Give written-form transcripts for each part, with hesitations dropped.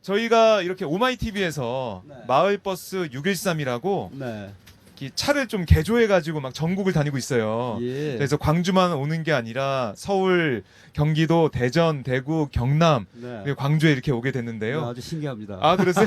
저희가 이렇게 오마이TV에서 네. 마을버스 613이라고 네. 차를 좀 개조해가지고 막 전국을 다니고 있어요. 예. 그래서 광주만 오는 게 아니라 서울, 경기도, 대전, 대구, 경남, 네. 그리고 광주에 이렇게 오게 네, 됐는데요. 아주 신기합니다. 아, 그러세요?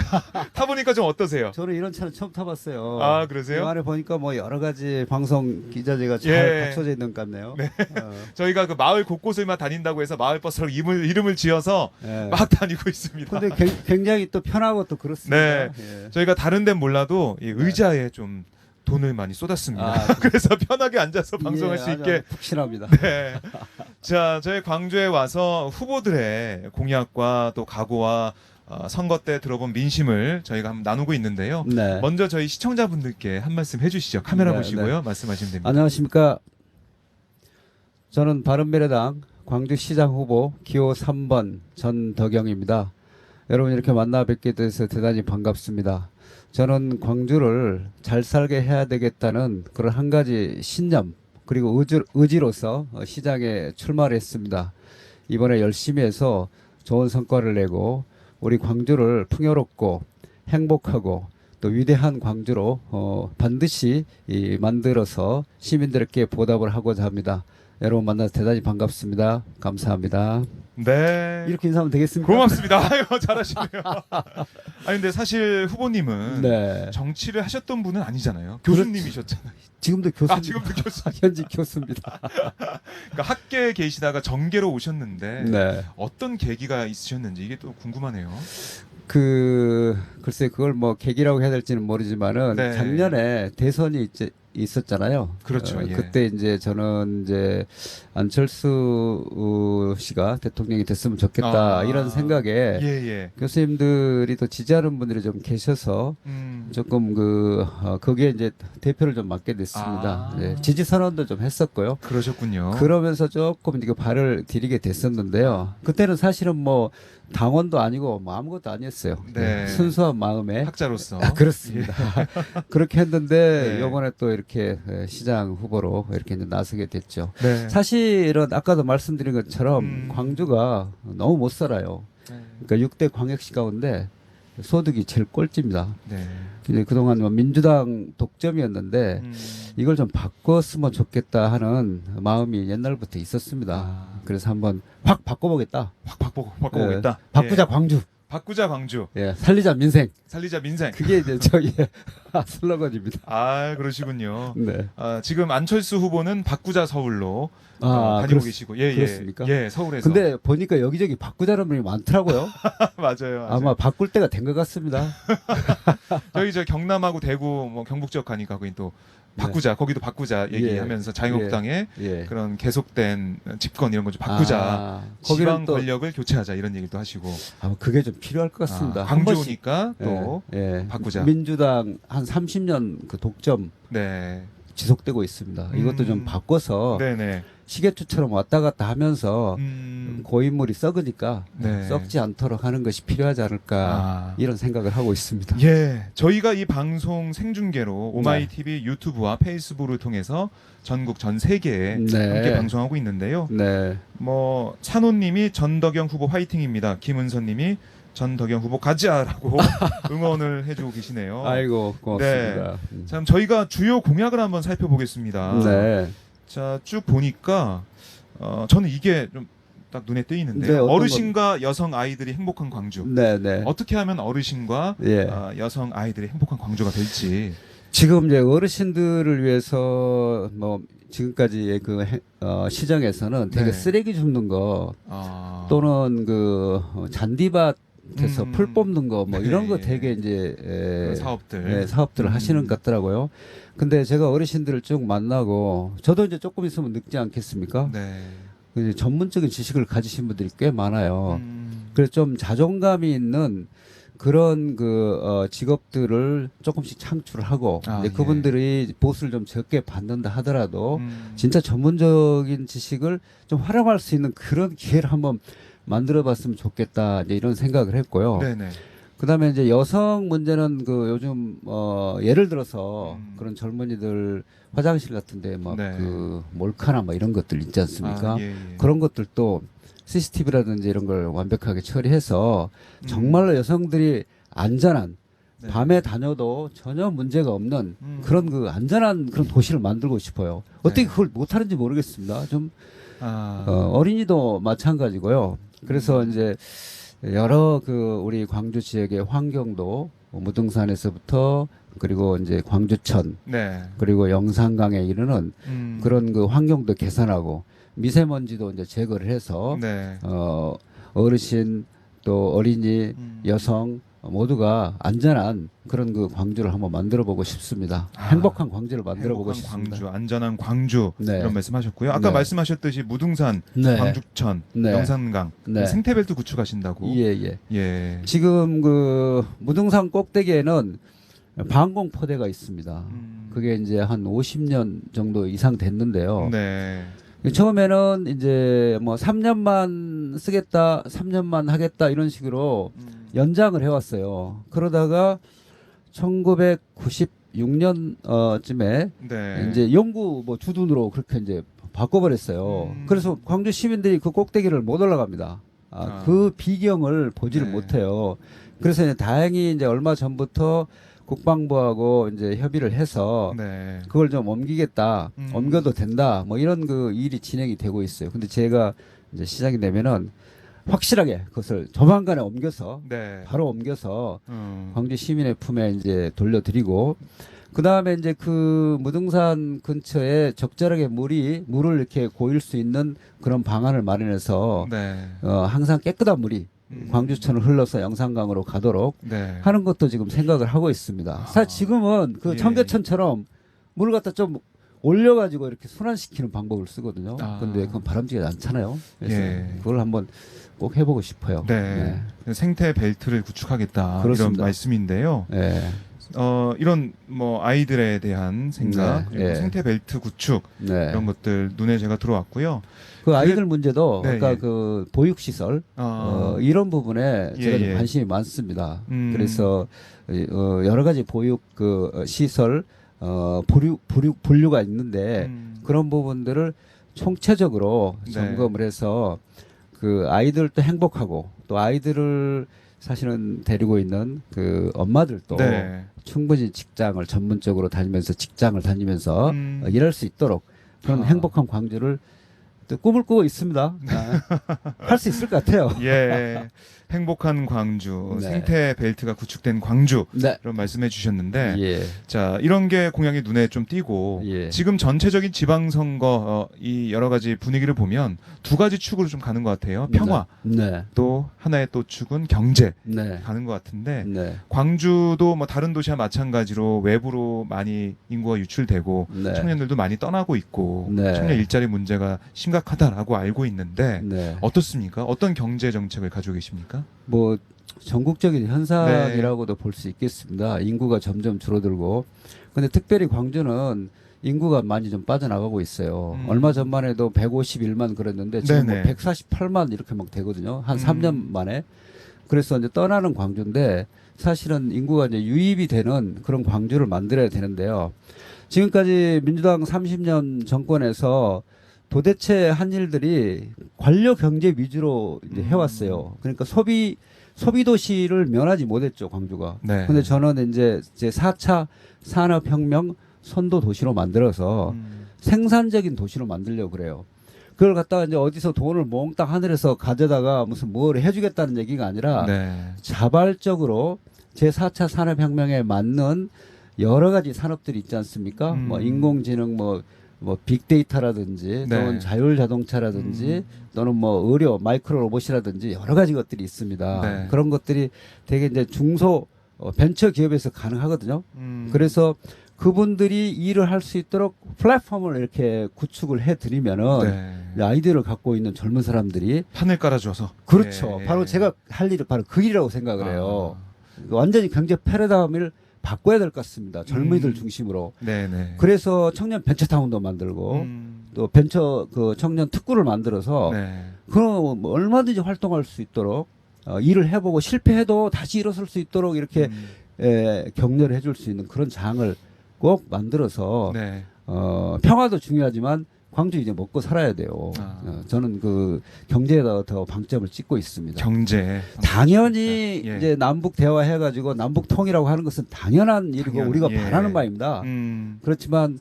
타보니까 좀 어떠세요? 저는 이런 차는 처음 타봤어요. 아, 그러세요? 이 안에 보니까 뭐 여러 가지 방송 기자재가 잘 예. 갖춰져 있는 것 같네요. 네. 어, 저희가 그 마을 곳곳을만 다닌다고 해서 마을버스라고 이름을 지어서 예. 막 다니고 있습니다. 근데 굉장히 또 편하고 또 그렇습니다. 네. 예. 저희가 다른 데는 몰라도 이 의자에 좀 돈을 많이 쏟았습니다. 아, 그래서 편하게 앉아서 방송할 예, 수 아주 있게. 푹신합니다. 네. 자, 저희 광주에 와서 후보들의 공약과 또 각오와 선거 때 들어본 민심을 저희가 한번 나누고 있는데요. 네. 먼저 저희 시청자분들께 한 말씀 해주시죠. 카메라 네, 보시고요. 말씀하시면 됩니다. 안녕하십니까. 저는 바른미래당 광주시장 후보 기호 3번 전덕영입니다. 여러분 이렇게 만나 뵙게 돼서 대단히 반갑습니다. 저는 광주를 잘 살게 해야 되겠다는 그런 한 가지 신념 그리고 의지로서 시장에 출마를 했습니다. 이번에 열심히 해서 좋은 성과를 내고 우리 광주를 풍요롭고 행복하고 또 위대한 광주로 반드시 만들어서 시민들께 보답을 하고자 합니다. 여러분 만나서 대단히 반갑습니다. 감사합니다. 네. 이렇게 인사하면 되겠습니까? 고맙습니다. 아유, 잘하시네요. 아니 근데 사실 후보님은 네. 정치를 하셨던 분은 아니잖아요. 교수님이셨잖아요. 지금도 교수입니다. 아, 지금도 교수. 현직 교수입니다. 그러니까 학계에 계시다가 정계로 오셨는데 네. 어떤 계기가 있으셨는지 이게 또 궁금하네요. 글쎄 그걸 뭐 계기라고 해야 될지는 모르지만은 네. 작년에 대선이 있었잖아요. 그렇죠. 예. 그때 이제 저는 이제 안철수 씨가 대통령이 됐으면 좋겠다 이런 생각에 예. 교수님들이 또 지지하는 분들이 좀 계셔서 조금 거기에 이제 대표를 좀 맡게 됐습니다. 아. 네, 지지 선언도 좀 했었고요. 그러셨군요. 그러면서 조금 이게 발을 디디게 됐었는데요. 그때는 사실은 뭐 당원도 아니고 뭐 아무것도 아니었어요. 네. 순수한 마음에 학자로서. 그렇습니다. 그렇게 했는데 네. 이번에 또 이렇게 시장 후보로 이렇게 이제 나서게 됐죠. 네. 사실은 아까도 말씀드린 것처럼 광주가 너무 못 살아요. 네. 그러니까 6대 광역시 가운데 소득이 제일 꼴찌입니다. 네. 근데 그동안 뭐 민주당 독점이었는데 이걸 좀 바꿨으면 좋겠다 하는 마음이 옛날부터 있었습니다. 아. 그래서 한번 확 바꿔보겠다. 확 바꿔보겠다. 바꾸자 예. 광주. 바꾸자 광주. 예, 살리자 민생. 살리자 민생. 그게 이제 저희 슬로건입니다. 아, 그러시군요. 네. 지금 안철수 후보는 바꾸자 서울로 다니고 계시고. 그렇습니까? 예, 서울에서. 근데 보니까 여기저기 바꾸자는 분이 많더라고요. 맞아요. 아마 바꿀 때가 된 것 같습니다. 저희 저 경남하고 대구 뭐 경북 지역 가니까 거기 또 바꾸자 거기도 바꾸자 얘기하면서 자유한국당의 예. 그런 계속된 집권 이런 거 좀 바꾸자 거기는 지방 또 권력을 교체하자 이런 얘기도 하시고 아마 그게 좀 필요할 것 같습니다. 한 광주 번씩. 오니까 또 바꾸자. 민주당 한 30년 그 독점 네. 지속되고 있습니다. 이것도 좀 바꿔서 네네. 시계추처럼 왔다 갔다 하면서 고인물이 썩으니까 네. 썩지 않도록 하는 것이 필요하지 않을까 이런 생각을 하고 있습니다. 예, 저희가 이 방송 생중계로 오마이TV 유튜브와 페이스북을 통해서 전국 전 세계에 함께 방송하고 있는데요. 네. 뭐 찬호님이 전덕영 후보 화이팅입니다. 김은선님이 전덕영 후보 가자라고 응원을 해주고 계시네요. 아이고 고맙습니다. 네. 참 저희가 주요 공약을 한번 살펴보겠습니다. 네. 자, 쭉 보니까 저는 이게 좀 딱 눈에 띄는데 네, 어르신과 여성 아이들이 행복한 광주. 네. 어떻게 하면 어르신과 여성 아이들이 행복한 광주가 될지. 지금 이제 어르신들을 위해서 뭐 지금까지의 시정에서는 되게 쓰레기 줍는 거 또는 잔디밭에서 풀 뽑는 거 뭐 이런 거 되게 이제 사업들을 하시는 것 같더라고요. 근데 제가 어르신들을 쭉 만나고 저도 이제 조금 있으면 늙지 않겠습니까? 네. 전문적인 지식을 가지신 분들이 꽤 많아요. 그래서 좀 자존감이 있는 그런 직업들을 조금씩 창출을 하고 그분들이 보수를 좀 적게 받는다 하더라도 진짜 전문적인 지식을 좀 활용할 수 있는 그런 기회를 한번 만들어봤으면 좋겠다 이제 이런 생각을 했고요. 네네. 그다음에 이제 여성 문제는 요즘 예를 들어서 그런 젊은이들 화장실 같은데 막 몰카나 막 이런 것들 있지 않습니까? 그런 것들도 CCTV라든지 이런 걸 완벽하게 처리해서 음. 정말로 여성들이 안전한 네. 밤에 다녀도 전혀 문제가 없는 음. 그런 그 안전한 그런 도시를 만들고 싶어요. 어떻게 네. 그걸 못하는지 모르겠습니다. 좀 아, 어린이도 마찬가지고요. 그래서 이제 여러 그 우리 광주 지역의 환경도 무등산에서부터 그리고 이제 광주천 네. 그리고 영산강에 이르는 그런 그 환경도 개선하고 미세먼지도 이제 제거를 해서 네. 어르신 또 어린이 음. 여성 모두가 안전한 그런 그 광주를 한번 만들어 보고 싶습니다. 아, 행복한 광주를 만들어 보고 행복한 싶습니다. 광주, 안전한 광주 네. 이런 말씀하셨고요. 아까 네. 말씀하셨듯이 무등산, 네. 광주천, 네. 영산강 네. 생태벨트 구축하신다고. 예, 예. 예. 지금 그 무등산 꼭대기에는 방공포대가 있습니다. 그게 이제 한 50년 정도 이상 됐는데요. 네. 처음에는 이제 뭐 3년만 쓰겠다, 3년만 하겠다 이런 식으로 연장을 해왔어요. 그러다가 1996년쯤에 네. 이제 영구 뭐 주둔으로 그렇게 이제 바꿔버렸어요. 그래서 광주 시민들이 그 꼭대기를 못 올라갑니다. 그 비경을 보지를 네. 못해요. 그래서 이제 다행히 이제 얼마 전부터 국방부하고 이제 협의를 해서 네. 그걸 좀 옮기겠다, 옮겨도 된다, 뭐 이런 그 일이 진행이 되고 있어요. 근데 제가 이제 시작이 되면은 확실하게 그것을 조만간에 옮겨서 네. 바로 옮겨서 광주 시민의 품에 이제 돌려드리고 그 다음에 이제 그 무등산 근처에 적절하게 물을 이렇게 고일 수 있는 그런 방안을 마련해서 네. 항상 깨끗한 물이 광주천을 흘러서 영산강으로 가도록 네. 하는 것도 지금 생각을 하고 있습니다. 사실 지금은 그 예. 청계천처럼 물을 갖다 좀 올려가지고 이렇게 순환시키는 방법을 쓰거든요. 아. 근데 그건 바람직하지 않잖아요. 그래서 예. 그걸 한번 꼭 해보고 싶어요. 네. 생태 벨트를 구축하겠다 그렇습니다. 이런 말씀인데요. 네. 이런 뭐 아이들에 대한 생각, 네. 그리고 예. 생태 벨트 구축 네. 이런 것들 눈에 제가 들어왔고요. 그 아이들 문제도 네, 아까 예. 그 보육시설 이런 부분에 예, 제가 좀 예. 관심이 많습니다. 그래서 여러 가지 보육 그 시설 분류가 있는데 그런 부분들을 총체적으로 네. 점검을 해서 그 아이들도 행복하고 또 아이들을 사실은 데리고 있는 그 엄마들도 네. 충분히 직장을 전문적으로 다니면서 직장을 다니면서 일할 수 있도록 그런 아. 행복한 광주를 또 꿈을 꾸고 있습니다. 할 수 있을 것 같아요. 예. 행복한 광주, 네. 생태 벨트가 구축된 광주 네. 이런 말씀해 주셨는데 예. 자, 이런 게 공약이 눈에 좀 띄고 예. 지금 전체적인 지방선거 이 여러 가지 분위기를 보면 두 가지 축으로 좀 가는 것 같아요. 평화. 네. 또 하나의 또 축은 경제 네. 가는 것 같은데 네. 광주도 뭐 다른 도시와 마찬가지로 외부로 많이 인구가 유출되고 네. 청년들도 많이 떠나고 있고 네. 청년 일자리 문제가 심각하다라고 알고 있는데 네. 어떻습니까? 어떤 경제 정책을 가지고 계십니까? 뭐 전국적인 현상이라고도 볼 수 있겠습니다. 인구가 점점 줄어들고, 근데 특별히 광주는 인구가 많이 좀 빠져나가고 있어요. 얼마 전만 해도 151만 그랬는데 지금 뭐 네네. 148만 이렇게 막 되거든요. 한 3년 만에. 그래서 이제 떠나는 광주인데 사실은 인구가 이제 유입이 되는 그런 광주를 만들어야 되는데요. 지금까지 민주당 30년 정권에서 도대체 한 일들이 관료 경제 위주로 이제 해왔어요. 그러니까 소비 도시를 면하지 못했죠, 광주가. 네. 근데 저는 이제 제 4차 산업혁명 선도 도시로 만들어서 생산적인 도시로 만들려고 그래요. 그걸 갖다가 이제 어디서 돈을 몽땅 하늘에서 가져다가 무슨 뭘 해주겠다는 얘기가 아니라 네. 자발적으로 제 4차 산업혁명에 맞는 여러 가지 산업들이 있지 않습니까? 뭐 인공지능 뭐 빅데이터라든지 네. 또는 자율 자동차라든지 또는 뭐 의료 마이크로 로봇이라든지 여러 가지 것들이 있습니다. 네. 그런 것들이 되게 이제 중소 벤처 기업에서 가능하거든요. 그래서 그분들이 일을 할 수 있도록 플랫폼을 이렇게 구축을 해드리면은 네. 아이디어를 갖고 있는 젊은 사람들이 판을 깔아줘서 그렇죠. 예. 바로 제가 할 일이 바로 그 일이라고 생각을 해요. 아. 완전히 경제 패러다임을 바꿔야 될 것 같습니다. 젊은이들 중심으로. 네네. 그래서 청년 벤처타운도 만들고 또 벤처 그 청년 특구를 만들어서 네. 그럼 뭐 얼마든지 활동할 수 있도록 일을 해보고 실패해도 다시 일어설 수 있도록 이렇게 격려를 해줄 수 있는 그런 장을 꼭 만들어서 네. 평화도 중요하지만 광주 이제 먹고 살아야 돼요. 아. 저는 그 경제에다 더 방점을 찍고 있습니다. 경제. 당연히 예. 이제 남북 대화해가지고 남북 통일하고 하는 것은 당연한 일이고 우리가 예. 바라는 바입니다. 그렇지만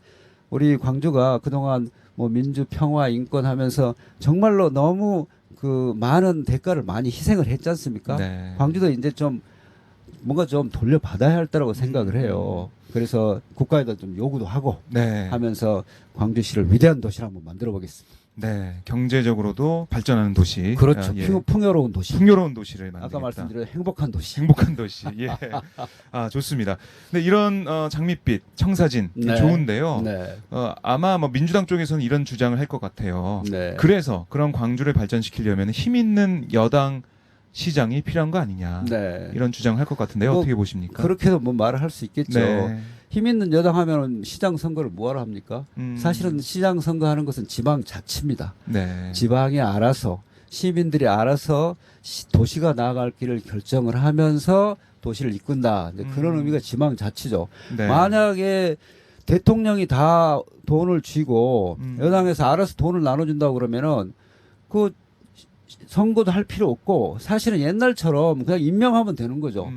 우리 광주가 그동안 뭐 민주 평화 인권 하면서 정말로 너무 그 많은 대가를 많이 희생을 했지 않습니까? 네. 광주도 이제 좀 뭔가 좀 돌려받아야 할 때라고 생각을 해요. 그래서 국가에다 좀 요구도 하고 네. 하면서 광주시를 위대한 도시를 한번 만들어 보겠습니다. 네. 경제적으로도 발전하는 도시. 그렇죠. 아, 예. 풍요로운 도시. 풍요로운 도시를 만들겠다. 아까 말씀드린 행복한 도시. 행복한 도시. 예. 아, 좋습니다. 근데 이런 장밋빛, 청사진 네. 좋은데요. 네. 아마 뭐 민주당 쪽에서는 이런 주장을 할 것 같아요. 네. 그래서 그런 광주를 발전시키려면 힘 있는 여당 시장이 필요한 거 아니냐. 네. 이런 주장을 할 것 같은데요. 뭐 어떻게 보십니까? 그렇게도 뭐 말을 할 수 있겠죠. 네. 힘 있는 여당 하면은 시장 선거를 뭐하러 합니까? 사실은 시장 선거하는 것은 지방 자치입니다. 네. 지방이 알아서 시민들이 알아서 도시가 나아갈 길을 결정을 하면서 도시를 이끈다. 이제 그런 의미가 지방 자치죠. 네. 만약에 대통령이 다 돈을 쥐고 여당에서 알아서 돈을 나눠준다고 그러면은 그 선거도 할 필요 없고 사실은 옛날처럼 그냥 임명하면 되는 거죠.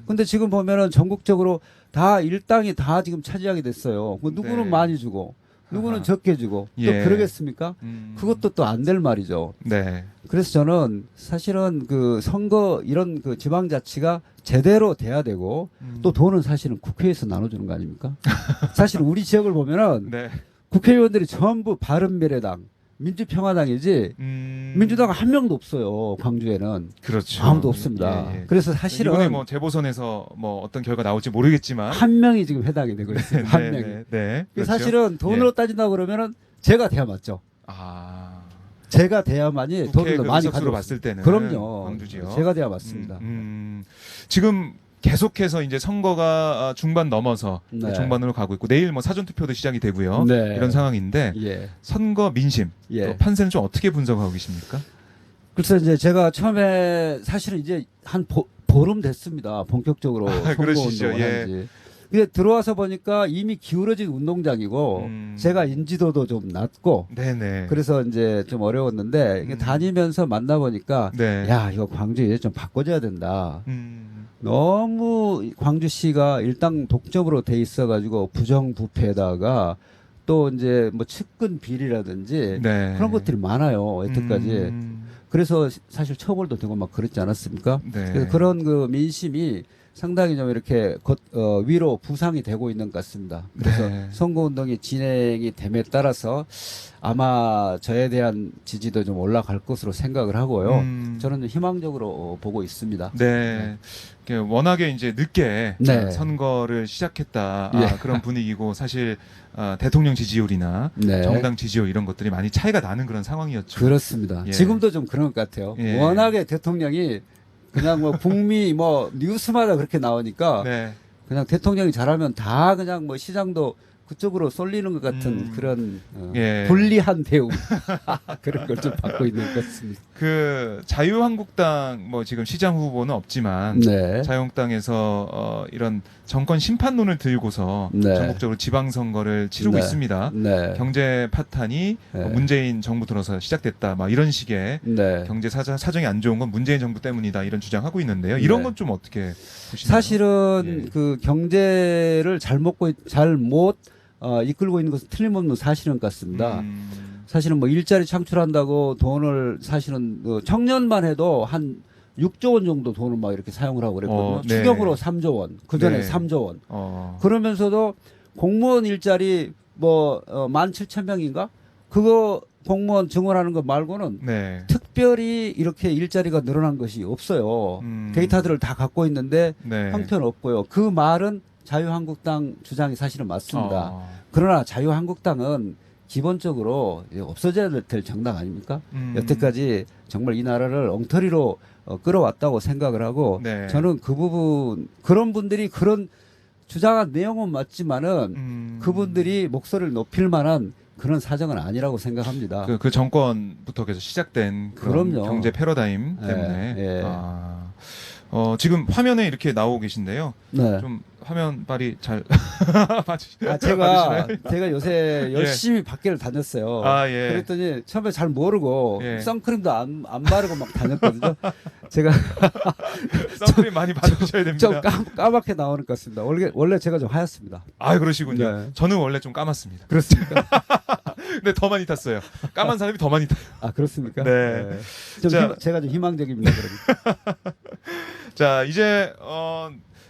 근데 지금 보면은 전국적으로 다 일당이 다 지금 차지하게 됐어요. 그 누구는 네. 많이 주고 누구는 아하. 적게 주고 예. 또 그러겠습니까? 그것도 또 안 될 말이죠. 네. 그래서 저는 사실은 그 선거 이런 그 지방자치가 제대로 돼야 되고 또 돈은 사실은 국회에서 나눠주는 거 아닙니까? 사실 우리 지역을 보면은 네. 국회의원들이 전부 바른미래당, 민주평화당이지 민주당 한 명도 없어요. 광주에는 그렇죠. 아무도 없습니다. 예, 예. 그래서 사실은 이번에 뭐 재보선에서 뭐 어떤 결과 나올지 모르겠지만 한 명이 지금 해당이 되고 있어요. 한 네, 명이. 네, 네. 그래서 그렇죠. 사실은 돈으로 예. 따진다고 그러면은 제가 돼야 맞죠. 아. 제가 돼야만이 국회 돈을 그 많이 의석수로 가지고 봤을 때는 그럼요. 광주지요. 제가 돼야 맞습니다. 지금 계속해서 이제 선거가 중반 넘어서 네. 중반으로 가고 있고 내일 뭐 사전 투표도 시작이 되고요. 네. 이런 상황인데 예. 선거 민심 예. 또 판세는 좀 어떻게 분석하고 계십니까? 그래서 이제 제가 처음에 사실은 이제 한 보름 됐습니다. 본격적으로 선거 그러시죠. 운동을 예. 한지. 근데 들어와서 보니까 이미 기울어진 운동장이고 제가 인지도도 좀 낮고 네네. 그래서 이제 좀 어려웠는데 이게 다니면서 만나보니까 네. 야 이거 광주 이제 좀 바꿔줘야 된다. 너무 광주시가 일당 독점으로 돼 있어가지고 부정부패에다가 또 이제 뭐 측근 비리라든지 네. 그런 것들이 많아요 여태까지. 그래서 사실 처벌도 되고 막 그랬지 않았습니까? 네. 그래서 그런 그 민심이 상당히 좀 이렇게 위로 부상이 되고 있는 것 같습니다. 그래서 네. 선거운동이 진행이 됨에 따라서 아마 저에 대한 지지도 좀 올라갈 것으로 생각을 하고요. 저는 희망적으로 보고 있습니다. 네. 워낙에 이제 늦게 네. 선거를 시작했다 예. 그런 분위기고 사실 대통령 지지율이나 네. 정당 지지율 이런 것들이 많이 차이가 나는 그런 상황이었죠. 그렇습니다. 예. 지금도 좀 그런 것 같아요. 예. 워낙에 대통령이 그냥 뭐 북미 뭐 뉴스마다 그렇게 나오니까 네. 그냥 대통령이 잘하면 다 그냥 뭐 시장도 그쪽으로 쏠리는 것 같은 그런 예. 불리한 대우 그런 걸 좀 받고 있는 것 같습니다. 그 자유한국당 뭐 지금 시장 후보는 없지만 네. 자유한국당에서 이런 정권 심판론을 들고서 네. 전국적으로 지방선거를 치르고 네. 있습니다. 네. 경제 파탄이 네. 문재인 정부 들어서 시작됐다. 막 이런 식의 네. 경제 사정이 안 좋은 건 문재인 정부 때문이다. 이런 주장하고 있는데요. 이런 네. 건 좀 어떻게 보시나요? 사실은 예. 그 경제를 잘못 이끌고 있는 것은 틀림없는 사실인 것 같습니다. 사실은 뭐 일자리 창출한다고 돈을 사실은 청년만 해도 한 6조 원 정도 돈을 막 이렇게 사용을 하고 그랬거든요. 네. 추경으로 3조 원, 그 전에 네. 3조 원. 어. 그러면서도 공무원 일자리 뭐 17,000명인가? 그거 공무원 증원하는 거 말고는 네. 특별히 이렇게 일자리가 늘어난 것이 없어요. 데이터들을 다 갖고 있는데 네. 형편없고요. 그 말은 자유한국당 주장이 사실은 맞습니다. 그러나 자유한국당은 기본적으로 없어져야 될 정당 아닙니까? 여태까지 정말 이 나라를 엉터리로 끌어왔다고 생각을 하고 네. 저는 그 부분 그런 분들이 그런 주장한 내용은 맞지만은 그분들이 목소리를 높일 만한 그런 사정은 아니라고 생각합니다. 그 정권부터 계속 시작된 그런 그럼요. 경제 패러다임 때문에. 예. 지금 화면에 이렇게 나오고 계신데요. 네. 좀 화면빨이 잘 아, 맞으시나요? 제가 요새 열심히 밖에를 다녔어요. 아, 예. 그랬더니 처음에 잘 모르고 예. 선크림도 안 바르고 막 다녔거든요. 제가 선크림 많이 바르셔야 됩니다. 좀 까맣게 나오는 것 같습니다. 원래 제가 좀 하얗습니다. 아, 그러시군요. 네. 저는 원래 좀 까맣습니다. 그렇습니까? 근데 더 많이 탔어요. 까만 사람이 더 많이 타요. 아, 그렇습니까? 네. 좀 자. 제가 좀 희망적입니다. 그러면. 자, 이제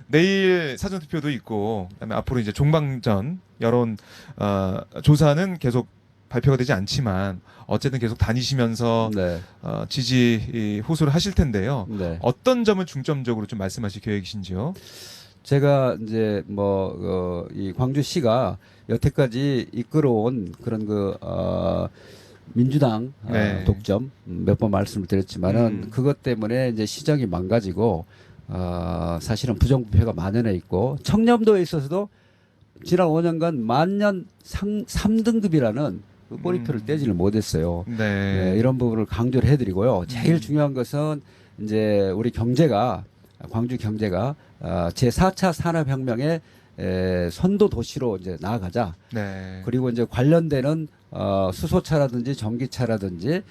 내일 사전 투표도 있고, 그다음에 앞으로 이제 종방전 여론 조사는 계속 발표가 되지 않지만 어쨌든 계속 다니시면서 네. 지지 호소를 하실 텐데요. 네. 어떤 점을 중점적으로 좀 말씀하실 계획이신지요? 제가 이제 이 광주시가 여태까지 이끌어온 그런 민주당 네. 독점 몇 번 말씀을 드렸지만은 그것 때문에 이제 시정이 망가지고 사실은 부정부패가 만연해 있고 청렴도에 있어서도 지난 5년간 만년 3등급이라는 그 꼬리표를 떼지를 못했어요. 네. 네, 이런 부분을 강조를 해드리고요. 제일 중요한 것은 이제 우리 경제가 광주 경제가 제4차 산업혁명의 선도 도시로 이제 나아가자. 네. 그리고 이제 관련되는 수소차라든지 전기차라든지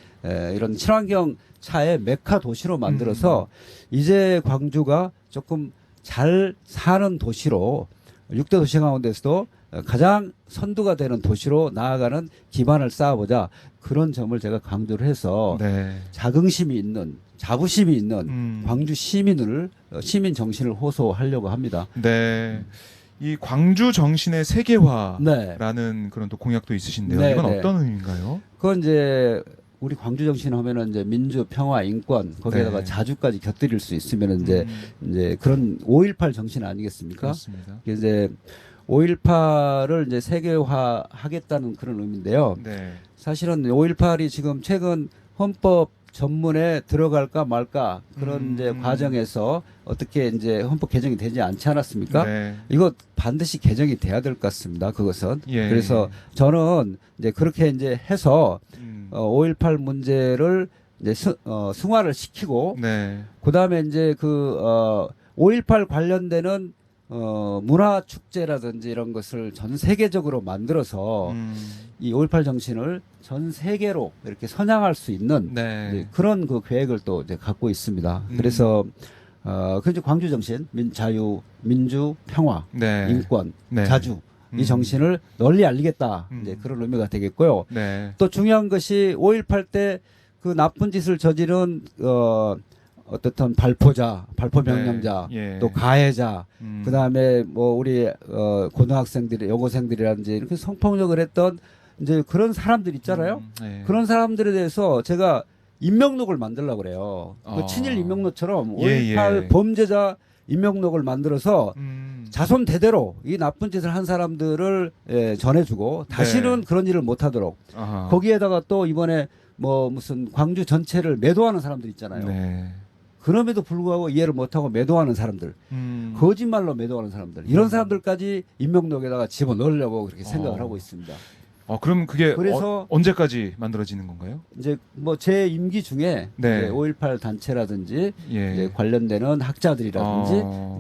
이런 친환경 차의 메카 도시로 만들어서 이제 광주가 조금 잘 사는 도시로 6대 도시 가운데서도 가장 선두가 되는 도시로 나아가는 기반을 쌓아보자. 그런 점을 제가 강조를 해서 네. 자긍심이 있는 자부심이 있는 광주 시민 정신을 호소하려고 합니다. 네. 이 광주 정신의 세계화라는 네. 그런 또 공약도 있으신데요. 네, 이건 네. 어떤 의미인가요? 그건 이제 우리 광주 정신 하면은 이제 민주, 평화, 인권 거기에다가 네. 자주까지 곁들일 수 있으면 이제 그런 5.18 정신 아니겠습니까? 그렇습니다. 이제 5.18을 이제 세계화하겠다는 그런 의미인데요. 네. 사실은 5.18이 지금 최근 헌법 전문에 들어갈까 말까 그런 이제 과정에서 어떻게 이제 헌법 개정이 되지 않지 않았습니까? 네. 이거 반드시 개정이 돼야 될 것 같습니다. 그것은. 예. 그래서 저는 이제 그렇게 이제 해서 5.18 문제를 이제 승화를 시키고 네. 그다음에 이제 5.18 관련되는 문화 축제라든지 이런 것을 전 세계적으로 만들어서 이 5.18 정신을 전 세계로 이렇게 선양할 수 있는 네. 이제 그런 그 계획을 또 이제 갖고 있습니다. 그래서 그 이제 광주 정신, 자유, 민주, 평화, 네. 인권, 네. 자주 이 정신을 널리 알리겠다. 이제 그런 의미가 되겠고요. 네. 또 중요한 것이 5.18 때 그 나쁜 짓을 저지른 어떻든 발포 명령자, 네. 예. 또 가해자, 그다음에 뭐 우리 고등학생들이 여고생들이라든지 이렇게 성폭력을 했던 이제 그런 사람들 있잖아요. 네. 그런 사람들에 대해서 제가 인명록을 만들려고 그래요. 그 친일 인명록처럼 5.18 예. 범죄자 인명록을 만들어서 자손 대대로 이 나쁜 짓을 한 사람들을 전해주고 다시는 그런 일을 못하도록 아하. 거기에다가 또 이번에 뭐 무슨 광주 전체를 매도하는 사람들 있잖아요. 네. 그럼에도 불구하고 이해를 못하고 매도하는 사람들, 거짓말로 매도하는 사람들, 이런 사람들까지 인명록에다가 집어넣으려고 그렇게 생각을 하고 있습니다. 그럼 그게 그래서 언제까지 만들어지는 건가요? 이제 뭐 제 임기 중에 네. 5.18 단체라든지 예. 이제 관련되는 학자들이라든지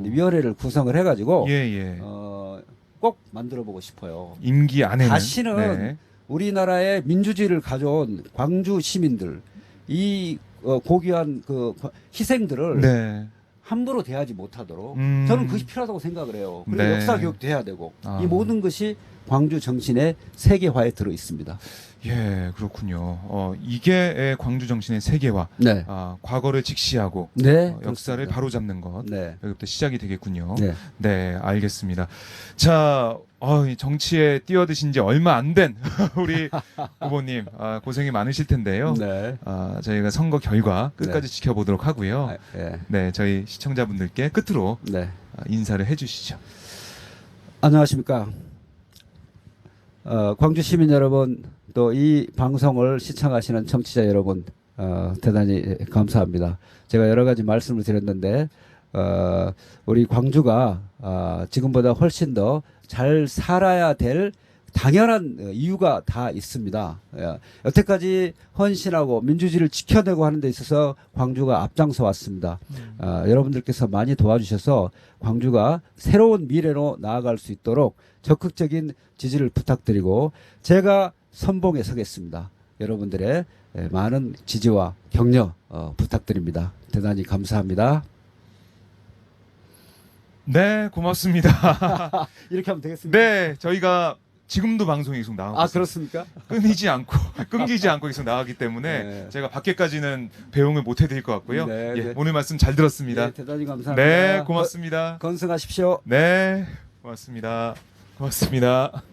이제 위원회를 구성을 해가지고 예. 꼭 만들어보고 싶어요. 임기 안에는 다시는 네. 우리나라의 민주주의를 가져온 광주 시민들 이 고귀한 그 희생들을 네. 함부로 대하지 못하도록 저는 그것이 필요하다고 생각을 해요. 그리고 네. 역사 교육도 해야 되고 아. 이 모든 것이 광주 정신의 세계화에 들어 있습니다. 예, 그렇군요. 이게 광주 정신의 세계화. 네. 과거를 직시하고 네. 역사를 그렇습니다. 바로잡는 것. 네. 여기부터 시작이 되겠군요. 네. 네, 알겠습니다. 자, 이 정치에 뛰어드신 지 얼마 안 된 우리 후보님 고생이 많으실 텐데요. 네. 저희가 선거 결과 끝까지 지켜보도록 하고요. 네. 네, 저희 시청자분들께 끝으로 네. 인사를 해주시죠. 안녕하십니까. 광주 시민 여러분, 또 이 방송을 시청하시는 청취자 여러분, 대단히 감사합니다. 제가 여러 가지 말씀을 드렸는데, 우리 광주가 지금보다 훨씬 더 잘 살아야 될 당연한 이유가 다 있습니다. 여태까지 헌신하고 민주주의를 지켜내고 하는 데 있어서 광주가 앞장서 왔습니다. 여러분들께서 많이 도와주셔서 광주가 새로운 미래로 나아갈 수 있도록 적극적인 지지를 부탁드리고 제가 선봉에 서겠습니다. 여러분들의 많은 지지와 격려 부탁드립니다. 대단히 감사합니다. 네, 고맙습니다. 이렇게 하면 되겠습니다. 네, 저희가 지금도 방송이 계속 나오고 아, 있습니다. 그렇습니까? 끊기지 않고 계속 나가기 때문에 네. 제가 밖에까지는 배웅을 못 해드릴 것 같고요. 네, 예, 네. 오늘 말씀 잘 들었습니다. 네, 대단히 감사합니다. 네, 고맙습니다. 건승하십시오. 네, 고맙습니다. 고맙습니다.